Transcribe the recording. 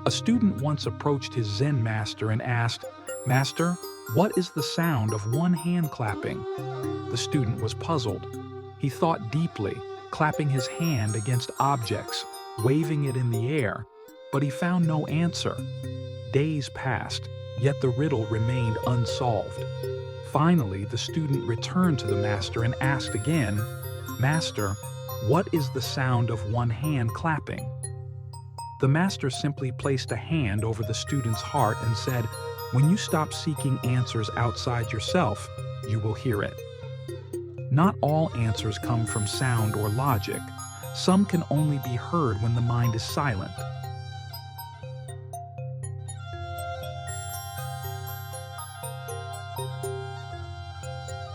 A student once approached his Zen master and asked, "Master, what is the sound of one hand clapping?" The student was puzzled. He thought deeply, clapping his hand against objects, waving it in the air, but he found no answer. Days passed, yet the riddle remained unsolved. Finally, the student returned to the master and asked again, "Master, what is the sound of one hand clapping?" The master simply placed a hand over the student's heart and said, "When you stop seeking answers outside yourself, you will hear it." Not all answers come from sound or logic. Some can only be heard when the mind is silent.